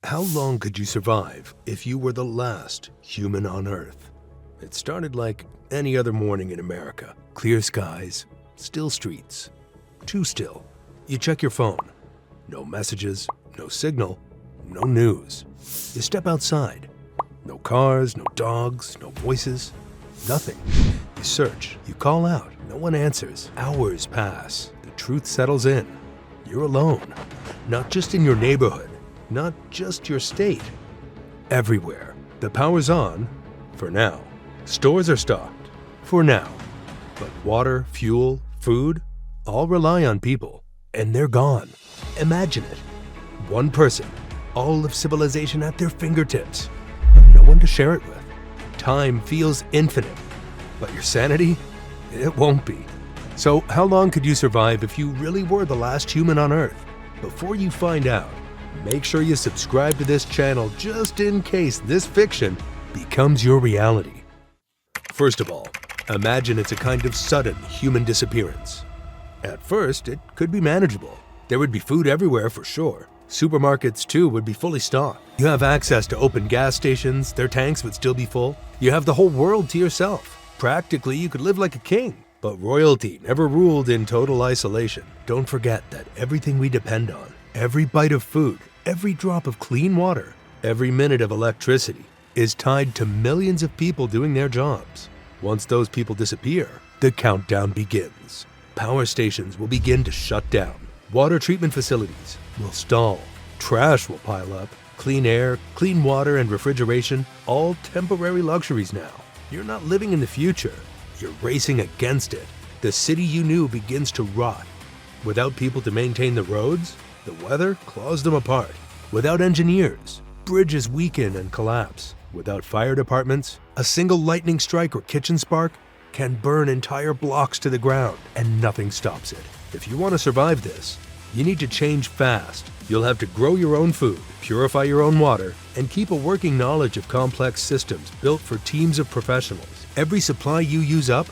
How long could you survive if you were the last human on Earth? It started like any other morning in America. Clear skies, still streets. Too still. You check your phone. No messages, no signal, no news. You step outside. No cars, no dogs, no voices, nothing. You search, you call out, no one answers. Hours pass, the truth settles in. You're alone. Not just in your neighborhood, not just your state. Everywhere. The power's on, for now. Stores are stocked, for now. But water, fuel, food, all rely on people, and they're gone. Imagine it. One person, all of civilization at their fingertips, but no one to share it with. Time feels infinite, but your sanity, it won't be. So how long could you survive if you really were the last human on Earth? Before you find out, make sure you subscribe to this channel just in case this fiction becomes your reality. First of all, imagine it's a kind of sudden human disappearance. At first, it could be manageable. There would be food everywhere for sure. Supermarkets too would be fully stocked. You have access to open gas stations, their tanks would still be full. You have the whole world to yourself. Practically, you could live like a king. But royalty never ruled in total isolation. Don't forget that everything we depend on, every bite of food, every drop of clean water, every minute of electricity, is tied to millions of people doing their jobs. Once those people disappear, the countdown begins. Power stations will begin to shut down. Water treatment facilities will stall. Trash will pile up. Clean air, clean water, and refrigeration, all temporary luxuries now. You're not living in the future. You're racing against it. The city you knew begins to rot. Without people to maintain the roads, the weather claws them apart. Without engineers, bridges weaken and collapse. Without fire departments, a single lightning strike or kitchen spark can burn entire blocks to the ground, and nothing stops it. If you want to survive this, you need to change fast. You'll have to grow your own food, purify your own water, and keep a working knowledge of complex systems built for teams of professionals. Every supply you use up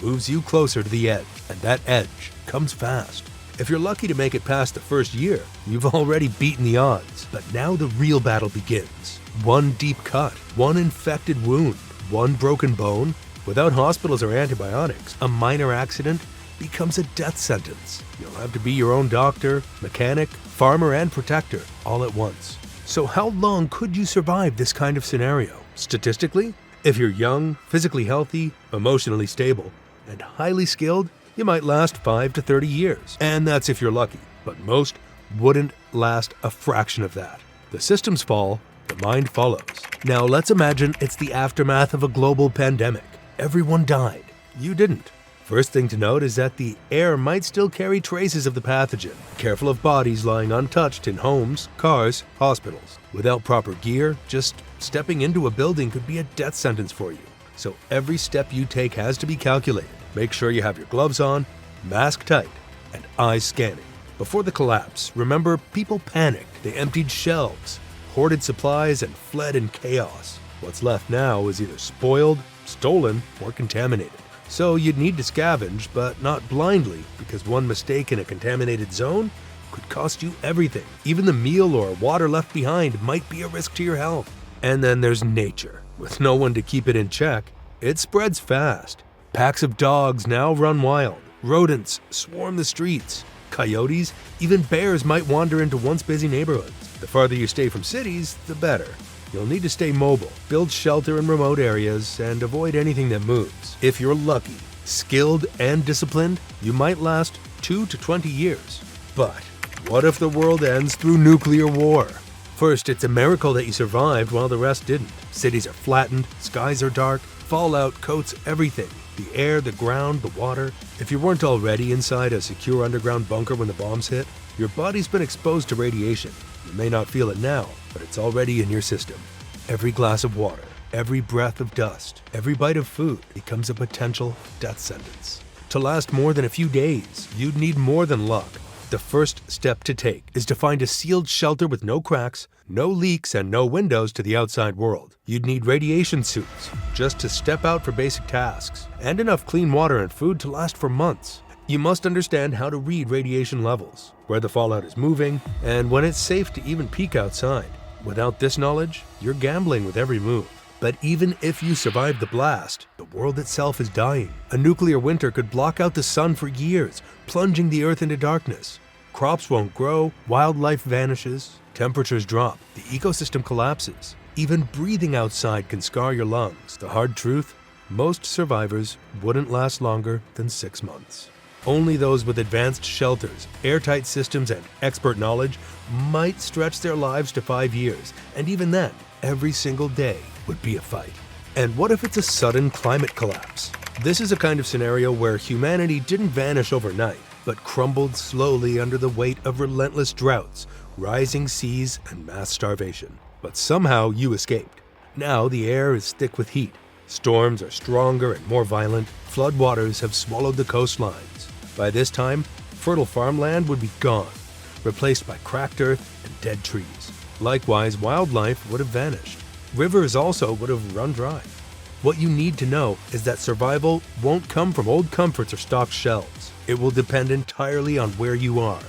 moves you closer to the edge, and that edge comes fast. If you're lucky to make it past the first year, you've already beaten the odds. But now the real battle begins. One deep cut, one infected wound, one broken bone. Without hospitals or antibiotics, a minor accident becomes a death sentence. You'll have to be your own doctor, mechanic, farmer, and protector all at once. So how long could you survive this kind of scenario? Statistically, if you're young, physically healthy, emotionally stable, and highly skilled, you might last 5 to 30 years. And that's if you're lucky. But most wouldn't last a fraction of that. The systems fall, the mind follows. Now let's imagine it's the aftermath of a global pandemic. Everyone died. You didn't. First thing to note is that the air might still carry traces of the pathogen. Careful of bodies lying untouched in homes, cars, hospitals. Without proper gear, just stepping into a building could be a death sentence for you. So every step you take has to be calculated. Make sure you have your gloves on, mask tight, and eyes scanning. Before the collapse, remember, people panicked. They emptied shelves, hoarded supplies, and fled in chaos. What's left now is either spoiled, stolen, or contaminated. So you'd need to scavenge, but not blindly, because one mistake in a contaminated zone could cost you everything. Even the meal or water left behind might be a risk to your health. And then there's nature. With no one to keep it in check, it spreads fast. Packs of dogs now run wild. Rodents swarm the streets. Coyotes, even bears might wander into once busy neighborhoods. The farther you stay from cities, the better. You'll need to stay mobile, build shelter in remote areas, and avoid anything that moves. If you're lucky, skilled, and disciplined, you might last 2 to 20 years. But what if the world ends through nuclear war? First, it's a miracle that you survived while the rest didn't. Cities are flattened, skies are dark, fallout coats everything. The air, the ground, the water. If you weren't already inside a secure underground bunker when the bombs hit, your body's been exposed to radiation. You may not feel it now, but it's already in your system. Every glass of water, every breath of dust, every bite of food becomes a potential death sentence. To last more than a few days, you'd need more than luck. The first step to take is to find a sealed shelter with no cracks, no leaks, and no windows to the outside world. You'd need radiation suits just to step out for basic tasks, and enough clean water and food to last for months. You must understand how to read radiation levels, where the fallout is moving, and when it's safe to even peek outside. Without this knowledge, you're gambling with every move. But even if you survive the blast, the world itself is dying. A nuclear winter could block out the sun for years, plunging the earth into darkness. Crops won't grow, wildlife vanishes, temperatures drop, the ecosystem collapses. Even breathing outside can scar your lungs. The hard truth? Most survivors wouldn't last longer than 6 months. Only those with advanced shelters, airtight systems, and expert knowledge might stretch their lives to 5 years, and even then, every single day would be a fight. And what if it's a sudden climate collapse? This is a kind of scenario where humanity didn't vanish overnight, but crumbled slowly under the weight of relentless droughts, rising seas, and mass starvation. But somehow you escaped. Now the air is thick with heat. Storms are stronger and more violent. Floodwaters have swallowed the coastlines. By this time, fertile farmland would be gone, replaced by cracked earth and dead trees. Likewise, wildlife would have vanished. Rivers also would have run dry. What you need to know is that survival won't come from old comforts or stocked shelves. It will depend entirely on where you are.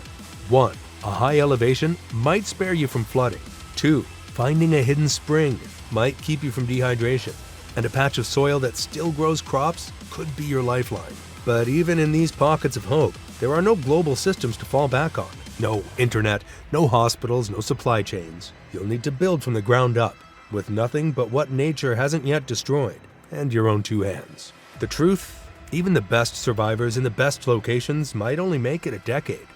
1. A high elevation might spare you from flooding. 2. Finding a hidden spring might keep you from dehydration. And a patch of soil that still grows crops could be your lifeline. But even in these pockets of hope, there are no global systems to fall back on. No internet, no hospitals, no supply chains. You'll need to build from the ground up, with nothing but what nature hasn't yet destroyed, and your own 2 hands. The truth? Even the best survivors in the best locations might only make it a decade,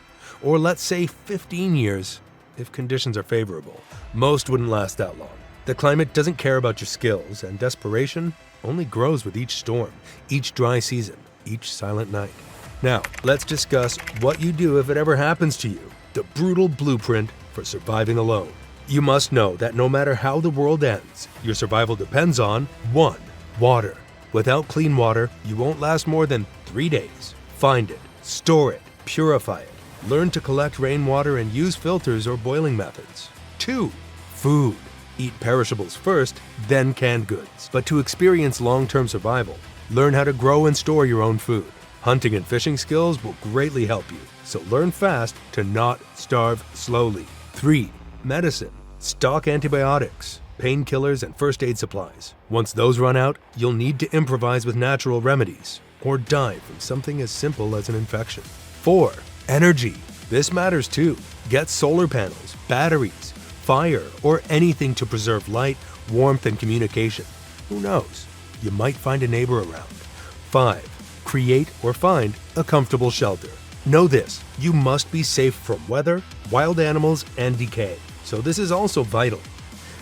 or let's say 15 years, if conditions are favorable. Most wouldn't last that long. The climate doesn't care about your skills, and desperation only grows with each storm, each dry season, each silent night. Now, let's discuss what you do if it ever happens to you, the brutal blueprint for surviving alone. You must know that no matter how the world ends, your survival depends on 1. Water. Without clean water, you won't last more than 3 days. Find it, store it, purify it. Learn to collect rainwater and use filters or boiling methods. 2. Food. Eat perishables first, then canned goods. But to experience long-term survival, learn how to grow and store your own food. Hunting and fishing skills will greatly help you, so learn fast to not starve slowly. 3. Medicine. Stock antibiotics, painkillers, and first aid supplies. Once those run out, you'll need to improvise with natural remedies, or die from something as simple as an infection. 4. Energy. This matters too. Get solar panels, batteries, fire, or anything to preserve light, warmth, and communication. Who knows? You might find a neighbor around. 5. Create or find a comfortable shelter. Know this, you must be safe from weather, wild animals, and decay. So this is also vital.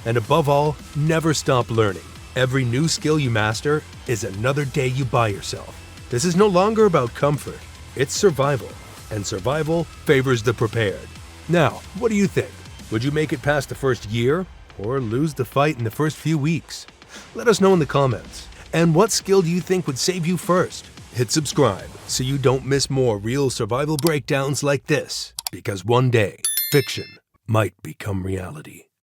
And above all, never stop learning. Every new skill you master is another day you buy yourself. This is no longer about comfort, it's survival. And survival favors the prepared. Now, what do you think? Would you make it past the first year, or lose the fight in the first few weeks? Let us know in the comments. And what skill do you think would save you first? Hit subscribe so you don't miss more real survival breakdowns like this, because one day, fiction might become reality.